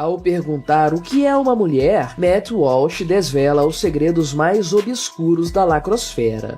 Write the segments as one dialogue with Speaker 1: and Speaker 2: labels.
Speaker 1: Ao perguntar o que é uma mulher, Matt Walsh desvela os segredos mais obscuros da lacrosfera.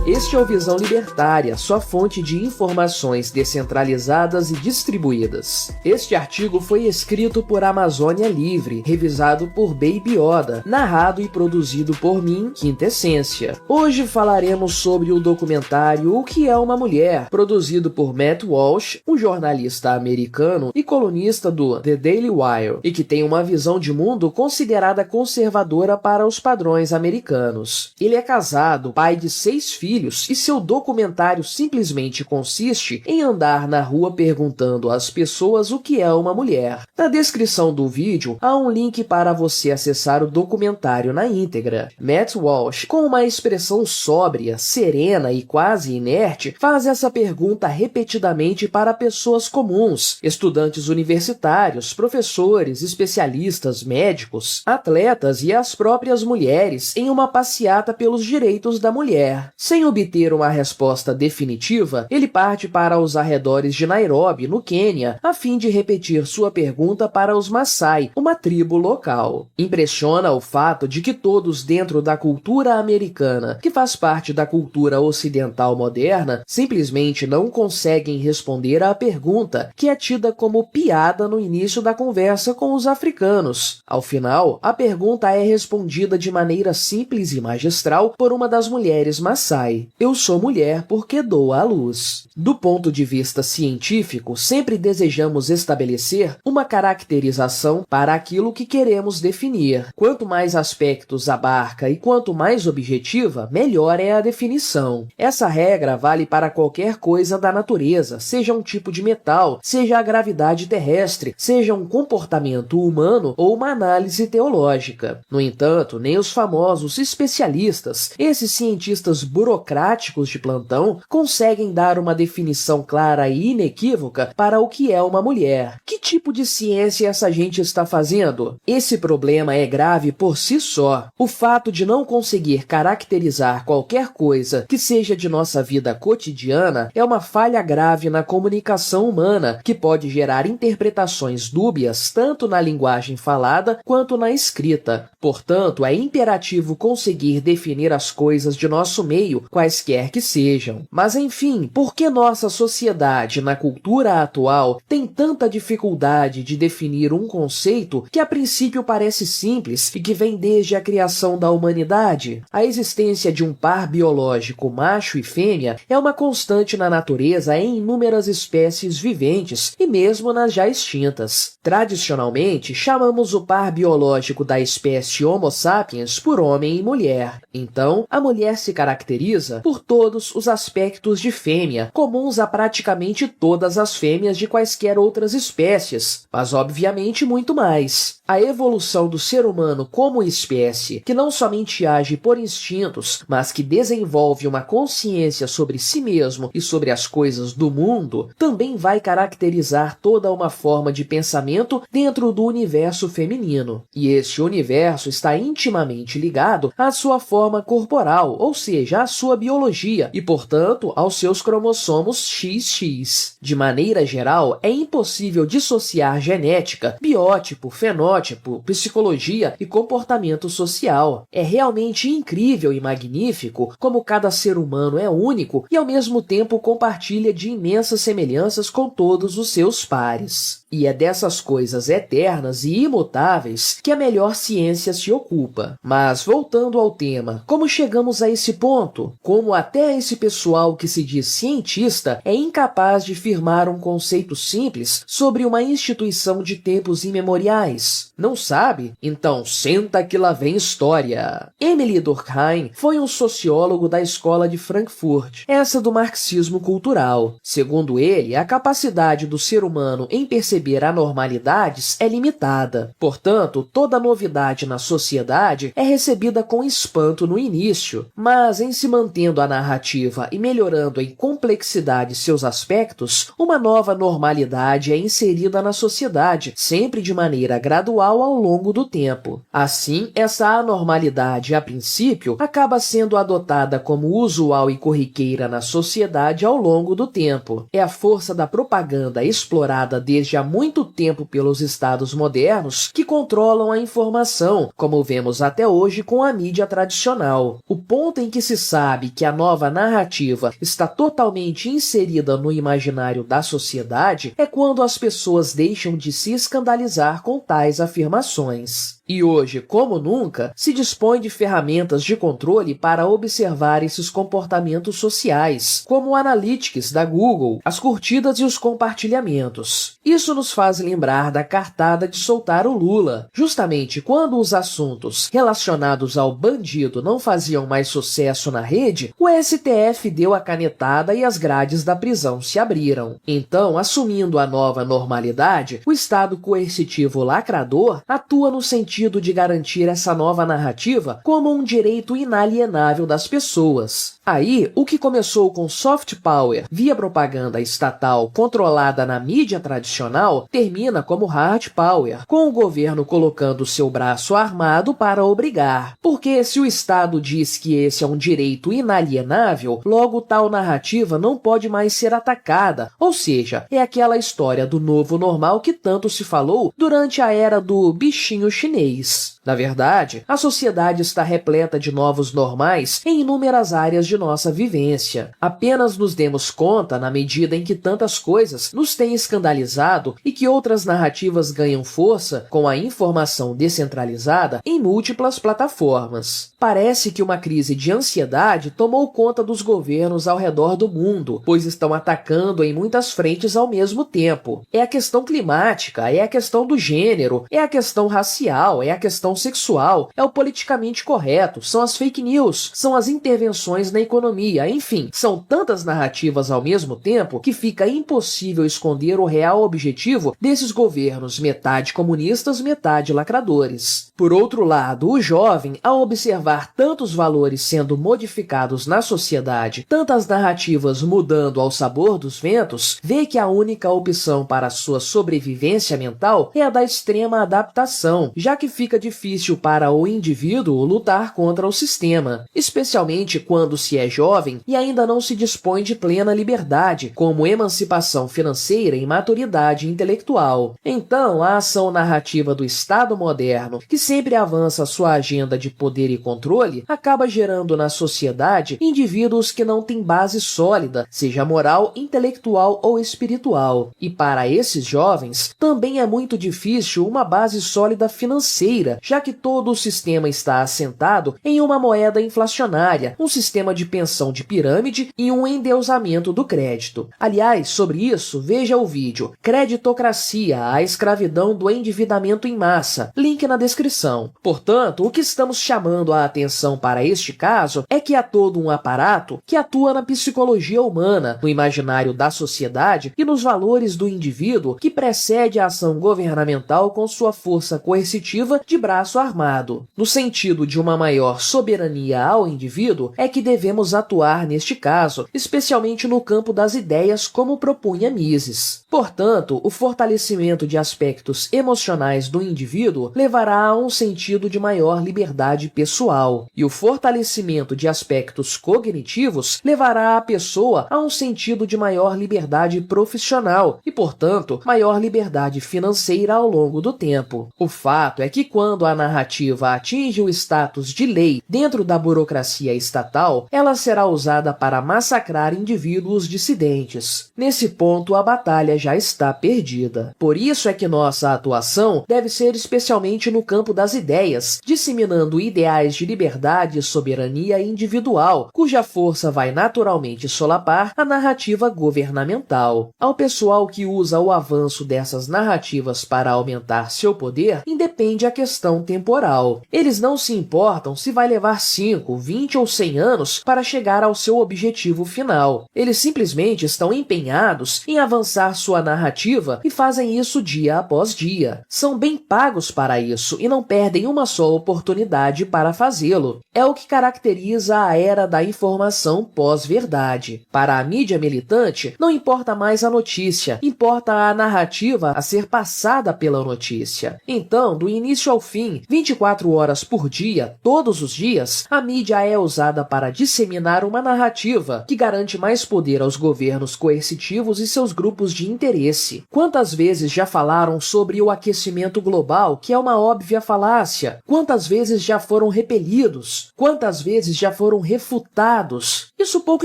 Speaker 1: Este é o Visão Libertária, sua fonte de informações descentralizadas e distribuídas. Este artigo foi escrito por Amazônia Livre, revisado por Baby Yoda, narrado e produzido por mim, Quintessência. Hoje falaremos sobre o documentário O que é uma Mulher, produzido por Matt Walsh, um jornalista americano e colunista do The Daily Wire, e que tem uma visão de mundo considerada conservadora para os padrões americanos. Ele é casado, pai de 6 filhos, e seu documentário simplesmente consiste em andar na rua perguntando às pessoas o que é uma mulher. Na descrição do vídeo há um link para você acessar o documentário na íntegra. Matt Walsh, com uma expressão sóbria, serena e quase inerte, faz essa pergunta repetidamente para pessoas comuns, estudantes universitários, professores, especialistas, médicos, atletas e as próprias mulheres em uma passeata pelos direitos da mulher. Sem obter uma resposta definitiva, ele parte para os arredores de Nairobi, no Quênia, a fim de repetir sua pergunta para os Maasai, uma tribo local. Impressiona o fato de que todos dentro da cultura americana, que faz parte da cultura ocidental moderna, simplesmente não conseguem responder à pergunta, que é tida como piada no início da conversa com os africanos. Ao final, a pergunta é respondida de maneira simples e magistral por uma das mulheres Maasai. Eu sou mulher porque dou à luz. Do ponto de vista científico, sempre desejamos estabelecer uma caracterização para aquilo que queremos definir. Quanto mais aspectos abarca e quanto mais objetiva, melhor é a definição. Essa regra vale para qualquer coisa da natureza, seja um tipo de metal, seja a gravidade terrestre, seja um comportamento humano ou uma análise teológica. No entanto, nem os famosos especialistas, esses cientistas burocráticos de plantão, conseguem dar uma definição clara e inequívoca para o que é uma mulher. Que tipo de ciência essa gente está fazendo? Esse problema é grave por si só. O fato de não conseguir caracterizar qualquer coisa que seja de nossa vida cotidiana é uma falha grave na comunicação humana, que pode gerar interpretações dúbias tanto na linguagem falada quanto na escrita. Portanto, é imperativo conseguir definir as coisas de nosso meio, quaisquer que sejam. Mas enfim, por que nossa sociedade, na cultura atual, tem tanta dificuldade de definir um conceito que a princípio parece simples e que vem desde a criação da humanidade? A existência de um par biológico macho e fêmea é uma constante na natureza em inúmeras espécies viventes e mesmo nas já extintas. Tradicionalmente, chamamos o par biológico da espécie Homo sapiens por homem e mulher. Então, a mulher se caracteriza por todos os aspectos de fêmea, comuns a praticamente todas as fêmeas de quaisquer outras espécies, mas obviamente muito mais. A evolução do ser humano como espécie, que não somente age por instintos, mas que desenvolve uma consciência sobre si mesmo e sobre as coisas do mundo, também vai caracterizar toda uma forma de pensamento dentro do universo feminino. E este universo está intimamente ligado à sua forma corporal, ou seja, à sua biologia, e, portanto, aos seus cromossomos XX. De maneira geral, é impossível dissociar genética, biótipo, fenótipo, psicologia e comportamento social. É realmente incrível e magnífico como cada ser humano é único e, ao mesmo tempo, compartilha de imensas semelhanças com todos os seus pares. E é dessas coisas eternas e imutáveis que a melhor ciência se ocupa. Mas, voltando ao tema, como chegamos a esse ponto? Como até esse pessoal que se diz cientista é incapaz de firmar um conceito simples sobre uma instituição de tempos imemoriais? Não sabe? Então senta que lá vem história. Emile Durkheim foi um sociólogo da escola de Frankfurt, essa do marxismo cultural. Segundo ele, a capacidade do ser humano em perceber anormalidades é limitada. Portanto, toda novidade na sociedade é recebida com espanto no início, mas em se manter mantendo a narrativa e melhorando em complexidade seus aspectos, uma nova normalidade é inserida na sociedade, sempre de maneira gradual ao longo do tempo. Assim, essa anormalidade, a princípio, acaba sendo adotada como usual e corriqueira na sociedade ao longo do tempo. É a força da propaganda explorada desde há muito tempo pelos estados modernos que controlam a informação, como vemos até hoje com a mídia tradicional. O ponto em que se sabe que a nova narrativa está totalmente inserida no imaginário da sociedade é quando as pessoas deixam de se escandalizar com tais afirmações. E hoje, como nunca, se dispõe de ferramentas de controle para observar esses comportamentos sociais, como o Analytics da Google, as curtidas e os compartilhamentos. Isso nos faz lembrar da cartada de soltar o Lula. Justamente quando os assuntos relacionados ao bandido não faziam mais sucesso na rede, o STF deu a canetada e as grades da prisão se abriram. Então, assumindo a nova normalidade, o Estado coercitivo lacrador atua no sentido de garantir essa nova narrativa como um direito inalienável das pessoas. Aí, o que começou com soft power via propaganda estatal controlada na mídia tradicional, termina como hard power, com o governo colocando seu braço armado para obrigar. Porque se o Estado diz que esse é um direito inalienável, logo tal narrativa não pode mais ser atacada, ou seja, é aquela história do novo normal que tanto se falou durante a era do bichinho chinês. Na verdade, a sociedade está repleta de novos normais em inúmeras áreas de nossa vivência. Apenas nos demos conta na medida em que tantas coisas nos têm escandalizado e que outras narrativas ganham força com a informação descentralizada em múltiplas plataformas. Parece que uma crise de ansiedade tomou conta dos governos ao redor do mundo, pois estão atacando em muitas frentes ao mesmo tempo. É a questão climática, é a questão do gênero, é a questão racial, é a questão sexual, é o politicamente correto, são as fake news, são as intervenções na economia, enfim, são tantas narrativas ao mesmo tempo que fica impossível esconder o real objetivo desses governos, metade comunistas, metade lacradores. Por outro lado, o jovem, ao observar tantos valores sendo modificados na sociedade, tantas narrativas mudando ao sabor dos ventos, vê que a única opção para sua sobrevivência mental é a da extrema adaptação, já que fica difícil para o indivíduo lutar contra o sistema, especialmente quando se é jovem e ainda não se dispõe de plena liberdade, como emancipação financeira e maturidade intelectual. Então, a ação narrativa do Estado moderno, que sempre avança sua agenda de poder e controle, acaba gerando na sociedade indivíduos que não têm base sólida, seja moral, intelectual ou espiritual. E para esses jovens, também é muito difícil uma base sólida financeira, já que todo o sistema está assentado em uma moeda inflacionária, um sistema de pensão de pirâmide e um endeusamento do crédito. Aliás, sobre isso, veja o vídeo Creditocracia, a escravidão do endividamento em massa, link na descrição. Portanto, o que estamos chamando a atenção para este caso é que há todo um aparato que atua na psicologia humana, no imaginário da sociedade e nos valores do indivíduo que precede a ação governamental com sua força coercitiva de braço armado. No sentido de uma maior soberania ao indivíduo, é que devemos atuar neste caso, especialmente no campo das ideias, como propunha Mises. Portanto, o fortalecimento de aspectos emocionais do indivíduo levará a um sentido de maior liberdade pessoal, e o fortalecimento de aspectos cognitivos levará a pessoa a um sentido de maior liberdade profissional e, portanto, maior liberdade financeira ao longo do tempo. O fato é que quando a narrativa atinge o status de lei dentro da burocracia estatal, ela será usada para massacrar indivíduos dissidentes. Nesse ponto, a batalha já está perdida. Por isso é que nossa atuação deve ser especialmente no campo das ideias, disseminando ideais de liberdade e soberania individual, cuja força vai naturalmente solapar a narrativa governamental. Ao pessoal que usa o avanço dessas narrativas para aumentar seu poder, independe a questão temporal. Eles não se importam se vai levar 5, 20 ou 100 anos para chegar ao seu objetivo final. Eles simplesmente estão empenhados em avançar sua narrativa e fazem isso dia após dia. São bem pagos para isso e não perdem uma só oportunidade para fazê-lo. É o que caracteriza a era da informação pós-verdade. Para a mídia militante, não importa mais a notícia, importa a narrativa a ser passada pela notícia. Então, do início ao fim, 24 horas por dia, todos os dias, a mídia é usada para disseminar uma narrativa que garante mais poder aos governos coercitivos e seus grupos de interesse. Quantas vezes já falaram sobre o aquecimento global, que é uma óbvia falácia? Quantas vezes já foram repelidos? Quantas vezes já foram refutados? Isso pouco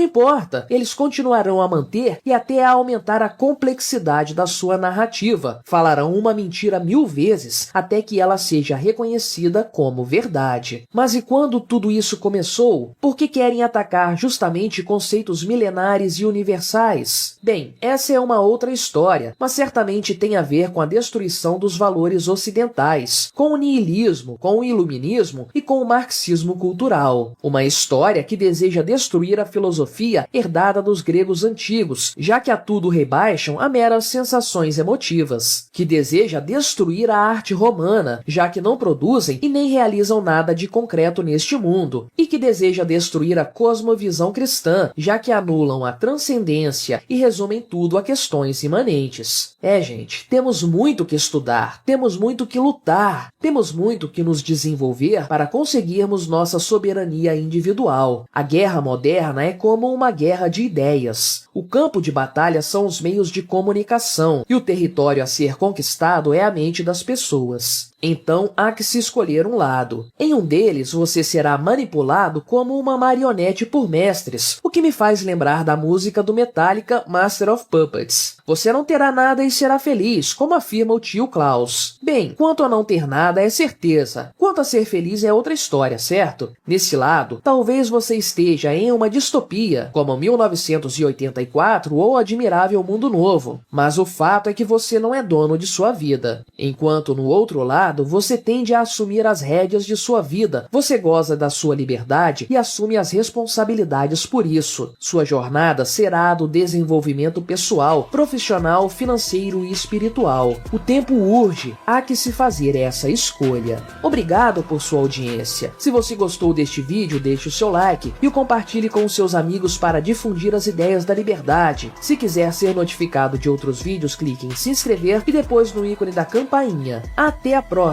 Speaker 1: importa. Eles continuarão a manter e até a aumentar a complexidade da sua narrativa. Falarão uma mentira 1000 vezes até que ela seja reconhecida como verdade. Mas e quando tudo isso começou? Por que querem atacar justamente conceitos milenares e universais? Bem, essa é uma outra história, mas certamente tem a ver com a destruição dos valores ocidentais, com o niilismo, com o iluminismo e com o marxismo cultural. Uma história que deseja destruir a filosofia herdada dos gregos antigos, já que a tudo rebaixam a meras sensações emotivas. Que deseja destruir a arte romana, já que não produzem e nem realizam nada de concreto neste mundo. E que deseja destruir a cosmovisão cristã, já que anulam a transcendência e resumem tudo a questões imanentes. Gente, temos muito que estudar, temos muito que lutar, temos muito que nos desenvolver para conseguirmos nossa soberania individual. A guerra moderna é como uma guerra de ideias. O campo de batalha são os meios de comunicação e o território a ser conquistado é a mente das pessoas. Então, há que se escolher um lado. Em um deles, você será manipulado como uma marionete por mestres, o que me faz lembrar da música do Metallica, Master of Puppets. Você não terá nada e será feliz, como afirma o tio Klaus. Bem, quanto a não ter nada é certeza. Quanto a ser feliz é outra história, certo? Nesse lado, talvez você esteja em uma distopia, como 1984 ou Admirável Mundo Novo. Mas o fato é que você não é dono de sua vida. Enquanto no outro lado, você tende a assumir as rédeas de sua vida. Você goza da sua liberdade e assume as responsabilidades por isso. Sua jornada será a do desenvolvimento pessoal, profissional, financeiro e espiritual. O tempo urge, há que se fazer essa escolha. Obrigado por sua audiência. Se você gostou deste vídeo, deixe o seu like e o compartilhe com os seus amigos para difundir as ideias da liberdade. Se quiser ser notificado de outros vídeos, clique em se inscrever e depois no ícone da campainha. Até a próxima!